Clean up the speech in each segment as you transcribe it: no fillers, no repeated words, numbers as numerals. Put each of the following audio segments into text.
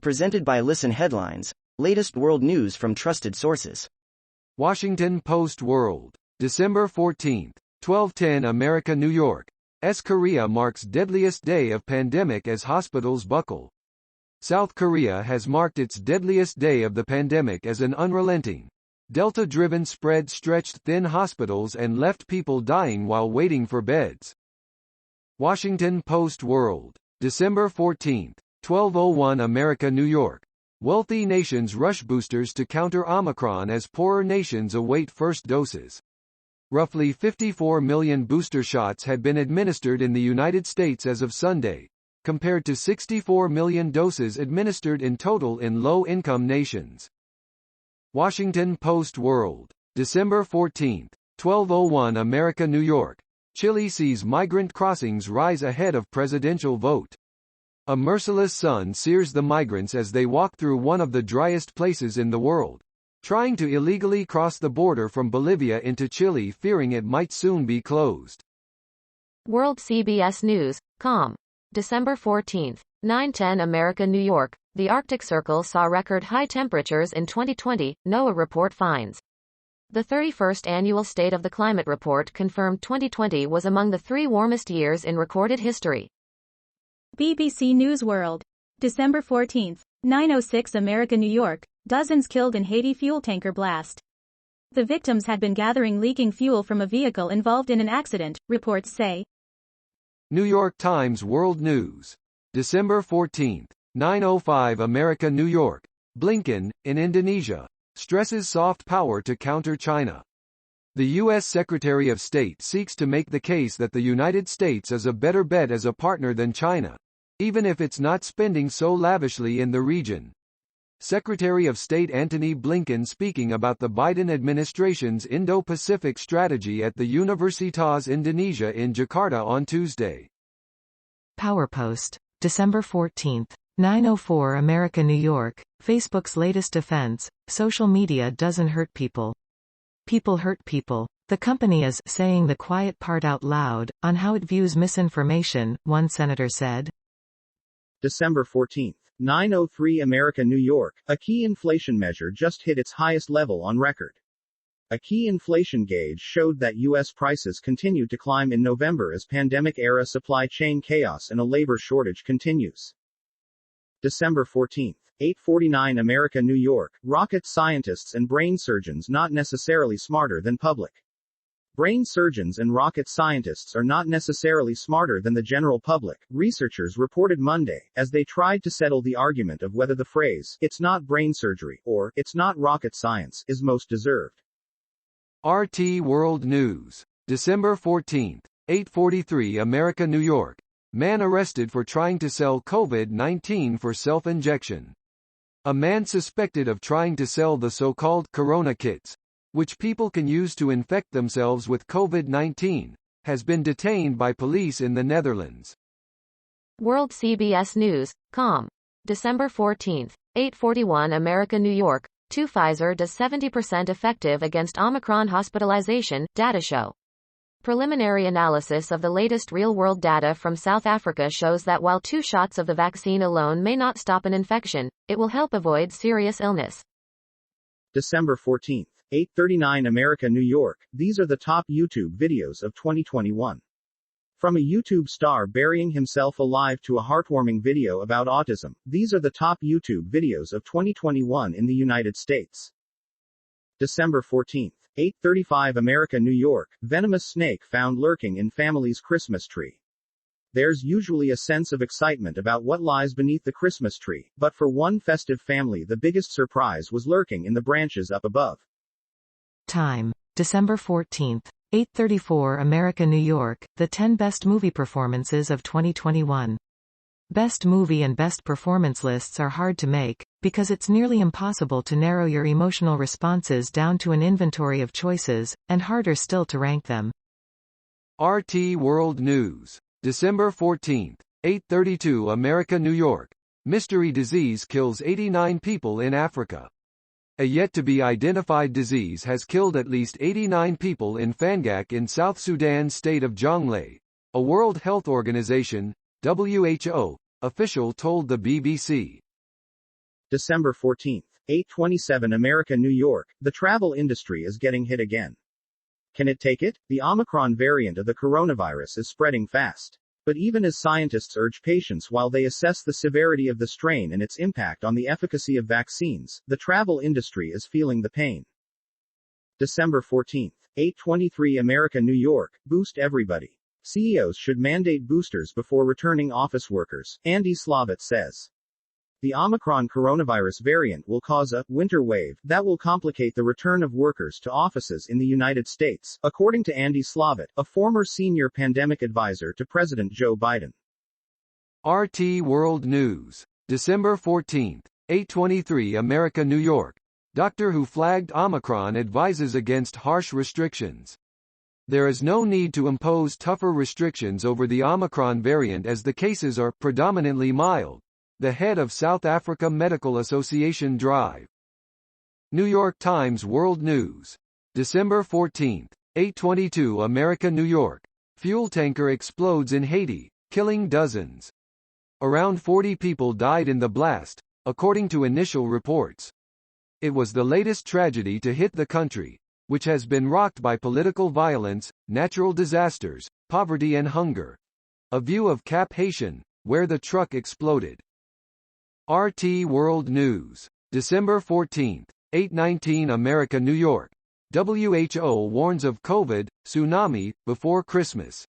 Presented by Listen Headlines, latest world news from trusted sources. Washington Post World, December 14, 12:10 America, New York. Korea marks deadliest day of pandemic as hospitals buckle. South Korea has marked its deadliest day of the pandemic as an unrelenting, Delta-driven spread stretched thin hospitals and left people dying while waiting for beds. Washington Post World, December 14, 12:01 America, New York. Wealthy nations rush boosters to counter Omicron as poorer nations await first doses. Roughly 54 million booster shots had been administered in the United States as of Sunday, compared to 64 million doses administered in total in low-income nations. Washington Post World, December 14, 12:01 America, New York. Chile sees migrant crossings rise ahead of presidential vote. A merciless sun sears the migrants as they walk through one of the driest places in the world, trying to illegally cross the border from Bolivia into Chile, fearing it might soon be closed. World CBS News, com. December 14, 9:10 America, New York. The Arctic Circle saw record high temperatures in 2020, NOAA report finds. The 31st annual State of the Climate report confirmed 2020 was among the 3 warmest years in recorded history. BBC News World, December 14, 9:06 America, New York. Dozens killed in Haiti fuel tanker blast. The victims had been gathering leaking fuel from a vehicle involved in an accident, reports say. New York Times World News, December 14, 9:05 America, New York. Blinken, in Indonesia, stresses soft power to counter China. The U.S. Secretary of State seeks to make the case that the United States is a better bet as a partner than China, even if it's not spending so lavishly in the region. Secretary of State Antony Blinken speaking about the Biden administration's Indo-Pacific strategy at the Universitas Indonesia in Jakarta on Tuesday. PowerPost, December 14, 9:04 America, New York. Facebook's latest defense: social media doesn't hurt people. People hurt people. The company is saying the quiet part out loud on how it views misinformation, one senator said. December 14, 9:03 America, New York. A key inflation measure just hit its highest level on record. A key inflation gauge showed that U.S. prices continued to climb in November as pandemic-era supply chain chaos and a labor shortage continues. December 14, 8:49 America, New York. Rocket scientists and brain surgeons not necessarily smarter than public. Brain surgeons and rocket scientists are not necessarily smarter than the general public, researchers reported Monday, as they tried to settle the argument of whether the phrase, "it's not brain surgery," or, "it's not rocket science," is most deserved. RT World News, December 14, 8:43 America, New York. Man arrested for trying to sell COVID-19 for self-injection. A man suspected of trying to sell the so-called Corona kits, which people can use to infect themselves with COVID-19, has been detained by police in the Netherlands. World CBS News, com. December 14, 8:41 America, New York. Pfizer does 70% effective against Omicron hospitalization, data show. Preliminary analysis of the latest real-world data from South Africa shows that while 2 shots of the vaccine alone may not stop an infection, it will help avoid serious illness. December 14, 8:39 America, New York. These are the top YouTube videos of 2021. From a YouTube star burying himself alive to a heartwarming video about autism, these are the top YouTube videos of 2021 in the United States. December 14, 8:35 America, New York. Venomous snake found lurking in family's Christmas tree. There's usually a sense of excitement about what lies beneath the Christmas tree, but for one festive family the biggest surprise was lurking in the branches up above. Time, December 14, 8:34 America, New York. The 10 best movie performances of 2021. Best movie and best performance lists are hard to make, because it's nearly impossible to narrow your emotional responses down to an inventory of choices, and harder still to rank them. RT World News, December 14, 8:32 America, New York. Mystery disease kills 89 people in Africa. A yet-to-be-identified disease has killed at least 89 people in Fangak in South Sudan's state of Jonglei, a World Health Organization (WHO) official told the BBC. December 14. 8:27 America, New York. The travel industry is getting hit again. Can it take it? The Omicron variant of the coronavirus is spreading fast. But even as scientists urge patience while they assess the severity of the strain and its impact on the efficacy of vaccines, the travel industry is feeling the pain. December 14. 8:23 America, New York. Boost everybody. CEOs should mandate boosters before returning office workers, Andy Slavitt says. The Omicron coronavirus variant will cause a winter wave that will complicate the return of workers to offices in the United States, according to Andy Slavitt, a former senior pandemic advisor to President Joe Biden. RT World News. December 14. 8:23 America, New York. Doctor who flagged Omicron advises against harsh restrictions. There is no need to impose tougher restrictions over the Omicron variant as the cases are predominantly mild, the head of South Africa Medical Association Drive. New York Times World News. December 14. 8:22 America, New York. Fuel tanker explodes in Haiti, killing dozens. Around 40 people died in the blast, according to initial reports. It was the latest tragedy to hit the country, which has been rocked by political violence, natural disasters, poverty and hunger. A view of Cap Haitian, where the truck exploded. RT World News. December 14. 8:19 America, New York. WHO warns of COVID, tsunami, before Christmas.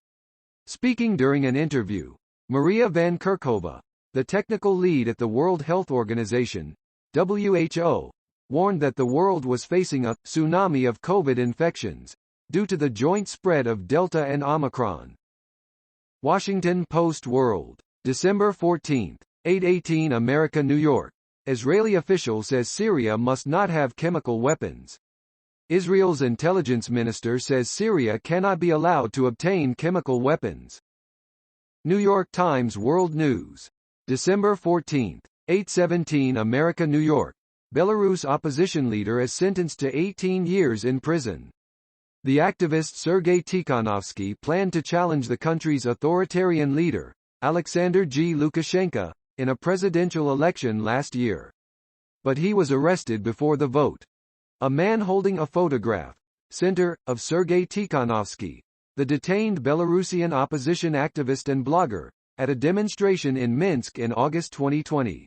Speaking during an interview, Maria van Kerkhove, the technical lead at the World Health Organization, WHO, warned that the world was facing a tsunami of COVID infections, due to the joint spread of Delta and Omicron. Washington Post World. December 14. 8:18 America, New York. Israeli official says Syria must not have chemical weapons. Israel's intelligence minister says Syria cannot be allowed to obtain chemical weapons. New York Times World News. December 14. 8:17 America, New York. Belarus opposition leader is sentenced to 18 years in prison. The activist Sergei Tikhanovsky planned to challenge the country's authoritarian leader, Alexander G. Lukashenko, in a presidential election last year. But he was arrested before the vote. A man holding a photograph, center, of Sergei Tikhanovsky, the detained Belarusian opposition activist and blogger, at a demonstration in Minsk in August 2020.